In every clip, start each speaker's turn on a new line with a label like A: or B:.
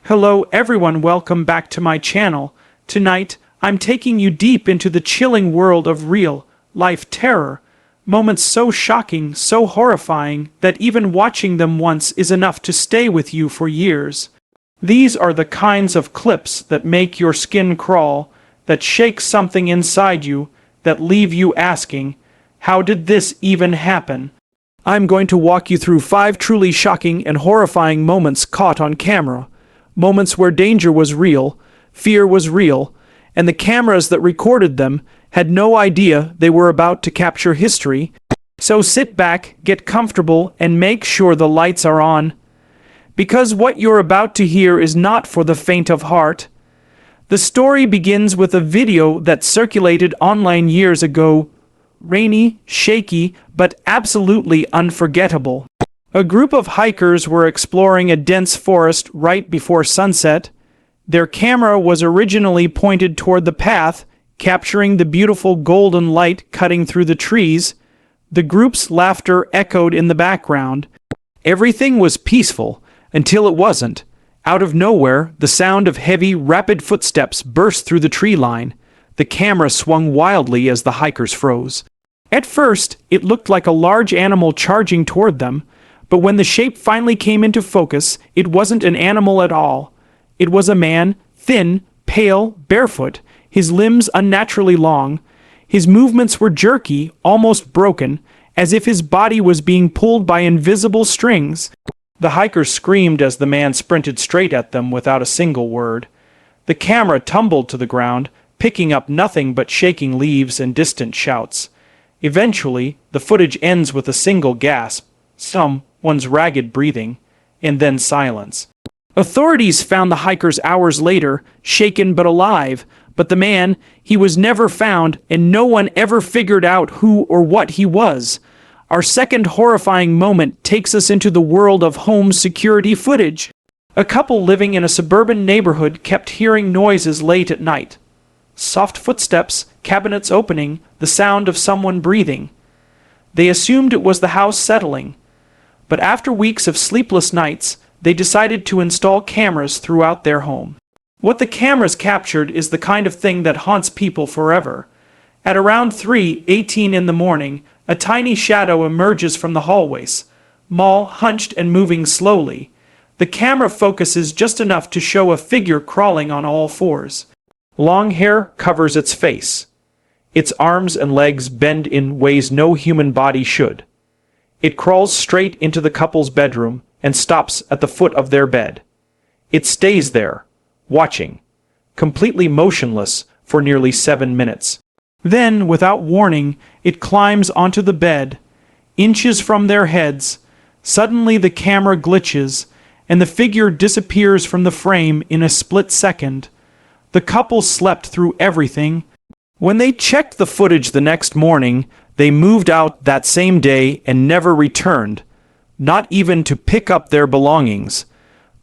A: Hello everyone, welcome back to my channel. Tonight, I'm taking you deep into the chilling world of real-life terror. Moments so shocking, so horrifying, that even watching them once is enough to stay with you for years. These are the kinds of clips that make your skin crawl, that shake something inside you, that leave you asking, how did this even happen? I'm going to walk you through 5 truly shocking and horrifying moments caught on camera. Moments where danger was real, fear was real, and the cameras that recorded them had no idea they were about to capture history. So sit back, get comfortable, and make sure the lights are on. Because what you're about to hear is not for the faint of heart. The story begins with a video that circulated online years ago. Rainy, shaky, but absolutely unforgettable. A group of hikers were exploring a dense forest right before sunset. Their camera was originally pointed toward the path, capturing the beautiful golden light cutting through the trees. The group's laughter echoed in the background. Everything was peaceful, until it wasn't. Out of nowhere, the sound of heavy, rapid footsteps burst through the tree line. The camera swung wildly as the hikers froze. At first, it looked like a large animal charging toward them, but when the shape finally came into focus, it wasn't an animal at all. It was a man, thin, pale, barefoot, his limbs unnaturally long. His movements were jerky, almost broken, as if his body was being pulled by invisible strings. The hikers screamed as the man sprinted straight at them without a single word. The camera tumbled to the ground, picking up nothing but shaking leaves and distant shouts. Eventually, the footage ends with a single gasp, someone's ragged breathing, and then silence. Authorities found the hikers hours later, shaken but alive, but the man, he was never found, and no one ever figured out who or what he was. Our second horrifying moment takes us into the world of home security footage. A couple living in a suburban neighborhood kept hearing noises late at night. Soft footsteps, cabinets opening, the sound of someone breathing. They assumed it was the house settling. But after weeks of sleepless nights, they decided to install cameras throughout their home. What the cameras captured is the kind of thing that haunts people forever. At around 3:18 in the morning, a tiny shadow emerges from the hallways, small, hunched and moving slowly. The camera focuses just enough to show a figure crawling on all fours. Long hair covers its face. Its arms and legs bend in ways no human body should. It crawls straight into the couple's bedroom and stops at the foot of their bed. It stays there, watching, completely motionless for nearly 7 minutes. Then, without warning, it climbs onto the bed, inches from their heads. Suddenly the camera glitches, and the figure disappears from the frame in a split second. The couple slept through everything. When they checked the footage the next morning, they moved out that same day and never returned, not even to pick up their belongings.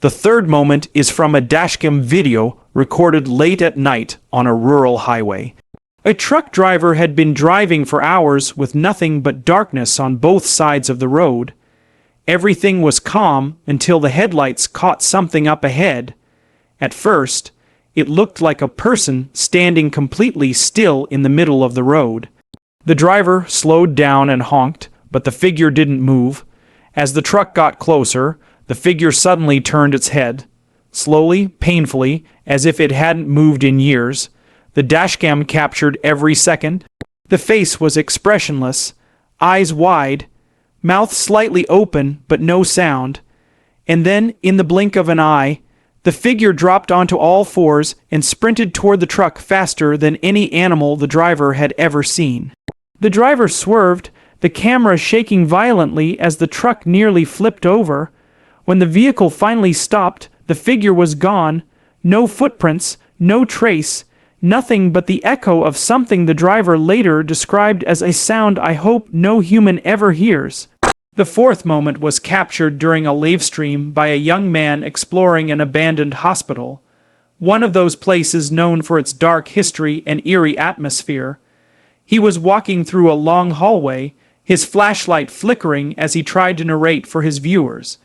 A: The third moment is from a dashcam video recorded late at night on a rural highway. A truck driver had been driving for hours with nothing but darkness on both sides of the road. Everything was calm until the headlights caught something up ahead. At first, it looked like a person standing completely still in the middle of the road. The driver slowed down and honked, but the figure didn't move. As the truck got closer, the figure suddenly turned its head. Slowly, painfully, as if it hadn't moved in years. The dashcam captured every second. The face was expressionless, eyes wide, mouth slightly open but no sound. And then, in the blink of an eye, the figure dropped onto all fours and sprinted toward the truck faster than any animal the driver had ever seen. The driver swerved, the camera shaking violently as the truck nearly flipped over. When the vehicle finally stopped, the figure was gone. No footprints, no trace, nothing but the echo of something the driver later described as a sound I hope no human ever hears. The fourth moment was captured during a live stream by a young man exploring an abandoned hospital, one of those places known for its dark history and eerie atmosphere. He was walking through a long hallway, his flashlight flickering as he tried to narrate for his viewers.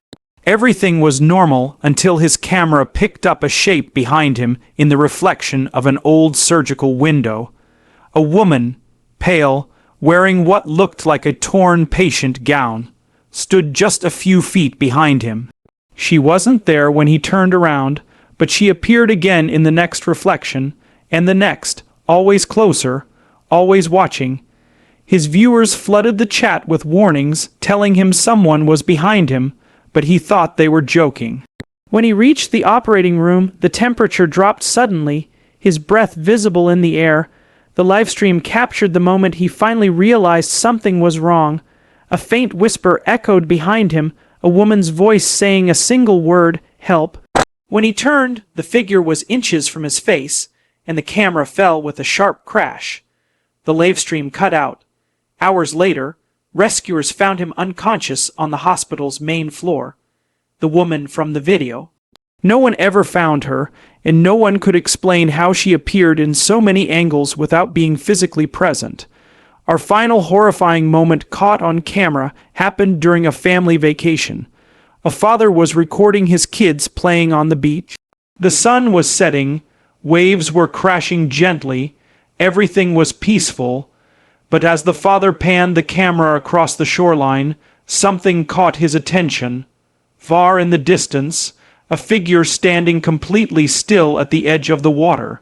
A: Everything was normal until his camera picked up a shape behind him in the reflection of an old surgical window. A woman, pale, wearing what looked like a torn patient gown, stood just a few feet behind him. She wasn't there when he turned around, but she appeared again in the next reflection, and the next, always closer, always watching. His viewers flooded the chat with warnings telling him someone was behind him, but he thought they were joking. When he reached the operating room, the temperature dropped suddenly, his breath visible in the air. The livestream captured the moment he finally realized something was wrong. A faint whisper echoed behind him, a woman's voice saying a single word, "Help." When he turned, the figure was inches from his face, and the camera fell with a sharp crash. The livestream cut out. Hours later, rescuers found him unconscious on the hospital's main floor. The woman from the video. No one ever found her, and no one could explain how she appeared in so many angles without being physically present. Our final horrifying moment caught on camera happened during a family vacation. A father was recording his kids playing on the beach. The sun was setting, waves were crashing gently, everything was peaceful, but as the father panned the camera across the shoreline, something caught his attention. Far in the distance, a figure standing completely still at the edge of the water.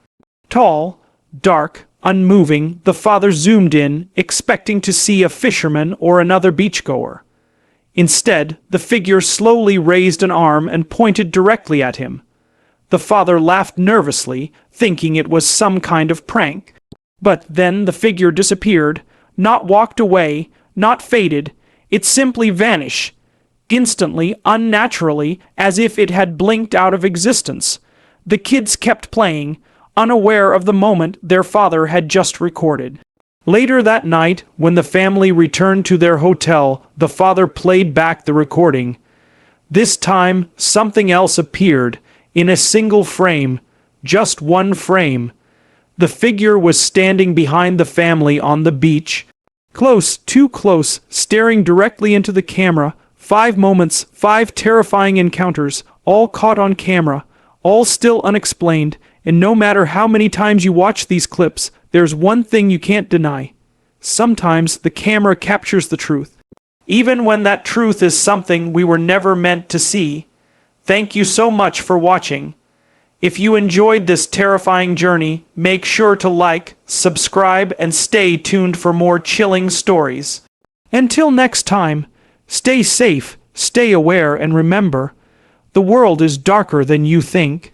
A: Tall, dark, unmoving, the father zoomed in, expecting to see a fisherman or another beachgoer. Instead, the figure slowly raised an arm and pointed directly at him. The father laughed nervously, thinking it was some kind of prank. But then the figure disappeared, not walked away, not faded, it simply vanished. Instantly, unnaturally, as if it had blinked out of existence. The kids kept playing, unaware of the moment their father had just recorded. Later that night, when the family returned to their hotel, the father played back the recording. This time, something else appeared, in a single frame, just one frame. The figure was standing behind the family on the beach, close, too close, staring directly into the camera. 5 moments, 5 terrifying encounters, all caught on camera, all still unexplained, and no matter how many times you watch these clips, there's one thing you can't deny. Sometimes the camera captures the truth, even when that truth is something we were never meant to see. Thank you so much for watching. If you enjoyed this terrifying journey, make sure to like, subscribe, and stay tuned for more chilling stories. Until next time, stay safe, stay aware, and remember, the world is darker than you think.